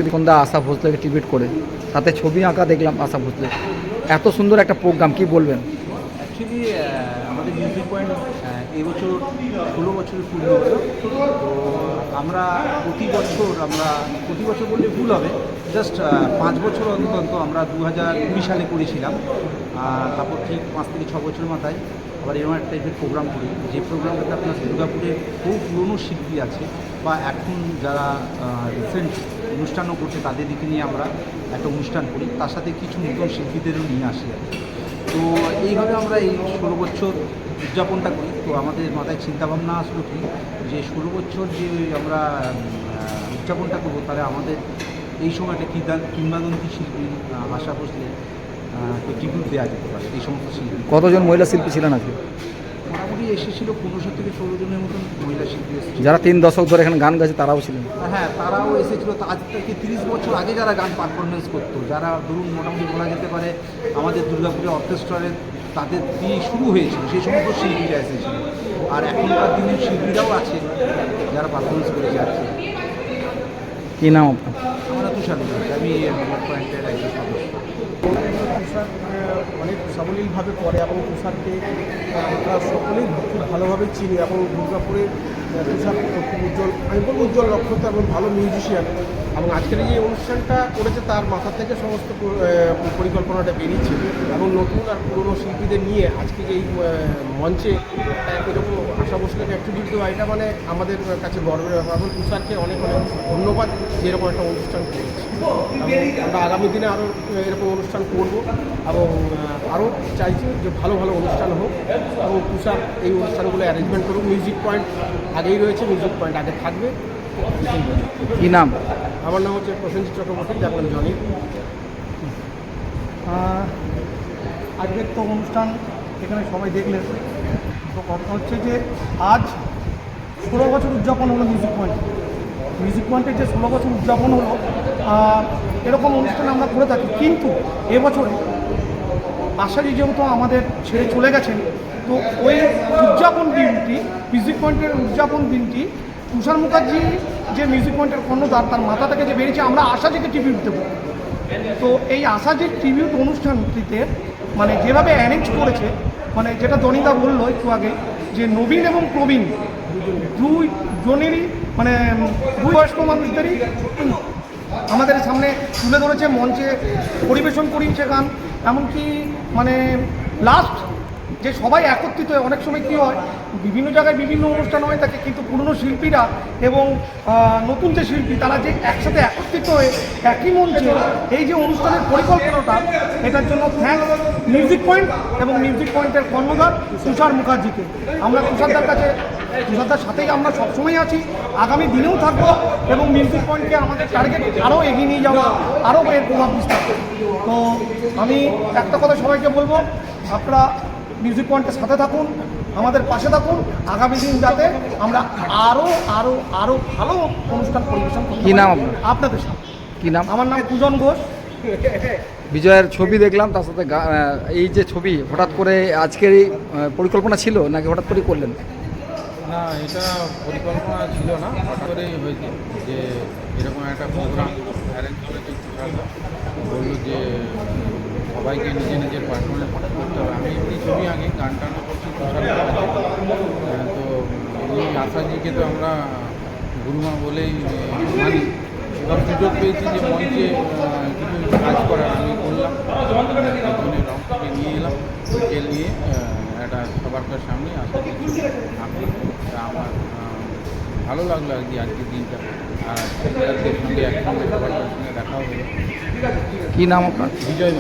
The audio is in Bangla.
ত্রিকোণদা আশা ভোসলেকে ট্রিবিউট করে, সাথে ছবি আঁকা দেখলাম আশা ভোসলে। এত সুন্দর একটা প্রোগ্রাম, কি বলবেন? অ্যাকচুয়ালি আমাদের মিউজিক পয়েন্ট এবছর 16 বছরের পূর্ণ হলো। তো আমরা প্রতি বছর বললে ভুল হবে, জাস্ট 5 বছর অন্তত আমরা 2020 সালে করেছিলাম। তারপর ঠিক 5 থেকে 6 বছর মাথায় আবার এরকম একটা টাইপের প্রোগ্রাম করি, যে প্রোগ্রামটাতে আপনার দুর্গাপুরে বহু পুরনো শিল্পী আছে বা এখন যারা রিসেন্ট অনুষ্ঠানও করছে তাদের দিকে নিয়ে আমরা একটা অনুষ্ঠান করি, তার সাথে কিছু নতুন শিল্পীদেরও নিয়ে আসি আর কি। তো এইভাবে আমরা এই 16 বছর উদযাপনটা করি। তো আমাদের মাথায় চিন্তাভাবনা আসলো কি, যে 16 বছর যে আমরা উদযাপনটা করবো, তাহলে আমাদের এই সময় একটা কিংবদন্তি শিল্পী আশা ভোসলে তো ট্রিবিউট দেওয়া যেতে পারে এই সমস্ত শিল্পী। কতজন মহিলা শিল্পী ছিলেন আজকে? মোটামুটি এসেছিল 15 থেকে 16 জনের মতন মহিলা শিল্পী এসেছিল, যারা 3 দশক ধরে এখানে গান গাইছে তারাও ছিলেন। হ্যাঁ তারাও এসেছিলো। তো আজ থেকে 30 বছর আগে যারা গান পারফরমেন্স করতো, যারা ধরুন মোটামুটি বলা যেতে পারে আমাদের দুর্গাপুরে অর্কেস্ট্রারের তাদের দিয়ে শুরু হয়েছিল, সেই সমস্ত শিল্পীরা এসেছিল। আর এখনকার দিনের শিল্পীরাও আছে যারা পারফরমেন্স করেছে আর কি। কী নাম আপনার? আমরা তুষার মুখার্জি, আমি মিউজিক পয়েন্টের একজন সদস্য। তুষার অনেক সাবলীলভাবে করে এবং তুষারকে আমরা সকলেই খুব ভালোভাবে চিনি এবং দুর্গাপুরে তুষার খুব উজ্জ্বল, আমি বলবো উজ্জ্বল নক্ষত্র এবং ভালো মিউজিশিয়ান। এবং আজকের এই অনুষ্ঠানটা করেছে তার মাথা থেকে সমস্ত পরিকল্পনাটা বেরিয়েছে এবং নতুন আর পুরনো শিল্পীদের নিয়ে আজকে এই মঞ্চে এরকম আশা ভোসলেকে অ্যাক্টিভিটি দেওয়া, এটা মানে আমাদের কাছে গর্বের ব্যাপার। এবং তুষারকে অনেক অনেক ধন্যবাদ যে এরকম একটা অনুষ্ঠান করেছে। আমরা আগামী দিনে আরও এরকম অনুষ্ঠান করব এবং আরও চাইছি যে ভালো ভালো অনুষ্ঠান হোক এবং তুষার এই অনুষ্ঠানগুলো অ্যারেঞ্জমেন্ট করুক। মিউজিক পয়েন্ট আগেই রয়েছে, মিউজিক পয়েন্ট আগে থাকবে। কী নাম? আমার নাম হচ্ছে প্রসেনজিৎ চক্রবর্তী, যার নাম জনি। আজকের তো অনুষ্ঠান এখানে সবাই দেখলেন। তো কথা হচ্ছে যে আজ 16 বছর উদযাপন হলো মিউজিক পয়েন্ট। মিউজিক পয়েন্টের যে 16 বছর উদযাপন হলো, এরকম অনুষ্ঠান আমরা করে থাকি। কিন্তু এবছরে আশাজি যেহেতু আমাদের ছেড়ে চলে গেছেন, তো ওই উদযাপন দিনটি, মিউজিক পয়েন্টের উদযাপন দিনটি তুষার মুখার্জি যে মিউজিক পয়েন্টের কর্ণধার, তার মাথা থেকে যে বেরিয়েছে আমরা আশাজিকে ট্রিবিউট দেবো। তো এই আশাজির ট্রিবিউট অনুষ্ঠানটিতে মানে যেভাবে অ্যারেঞ্জ করেছে, মানে যেটা জনিদা বললো একটু আগে, যে নবীন এবং প্রবীণ দুজনেরই মানে দুই বয়স্ক মানুষদেরই আমাদের সামনে তুলে ধরেছে, মঞ্চে পরিবেশন করিয়েছে গান। এমনকি মানে লাস্ট যে সবাই একত্রিত হয়ে, অনেক সময় কী হয় বিভিন্ন জায়গায় বিভিন্ন অনুষ্ঠান হয়ে থাকে, কিন্তু পুরনো শিল্পীরা এবং নতুন যে শিল্পী তারা যে একসাথে একত্রিত হয়ে একই মঞ্চে এই যে অনুষ্ঠানের পরিকল্পনাটা, এটার জন্য থ্যাঙ্কস মিউজিক পয়েন্ট এবং মিউজিক পয়েন্টের কর্ণধার তুষার মুখার্জিকে। আমরা তুষারদার সাথেই আমরা সবসময় আছি, আগামী দিনেও থাকবো এবং মিউজিক পয়েন্টকে আমাদের টার্গেট আরও এগিয়ে নিয়ে যাওয়া, আরও এর প্রভাব বিস্তার। তো আমি একটা কথা সবাইকে বলবো, আপনারা মিউজিক পয়েন্টের সাথে থাকুন, আমাদের পাশে থাকুন, আগামী দিন যাতে আমরা আরও আরও আরও ভালো অনুষ্ঠান পরিবেশন করি। কী নাম আপনার? আপনাদের সাথে। কী নাম? আমার নাম পূজন ঘোষ। বিজয়ের ছবি দেখলাম, তার সাথে এই যে ছবি হঠাৎ করে আজকের এই পরিকল্পনা ছিল নাকি হঠাৎ করেই করলেন? না, এটা পরিকল্পনা ছিল না, হঠাৎ করেই হয়েছে যে এরকম একটা প্রোগ্রাম অ্যারেঞ্জ করেছে তুষারদা। বললো যে সবাইকে নিজের নিজের পারফরমেন্স করতে হবে। আমি এমনি ছবি আগে গান টানও করছি তুষারদার কাছে। তো এই আশাজিকে তো আমরা গুরুমা বলেই মানি। এবার সুযোগ পেয়েছি যে মঞ্চে কিছু কাজ করার, আমি করলাম। একজনের রংকে নিয়ে এলাম, স্কেল নিয়ে একটা সবার সামনে আশাজি আমি। আমার ভালো লাগলো আর কি আজকের দিনটা, আর শিল্পীদের সঙ্গে একসঙ্গে সবার সঙ্গে দেখাও হলো। কী নাম আপনার? বিজয়।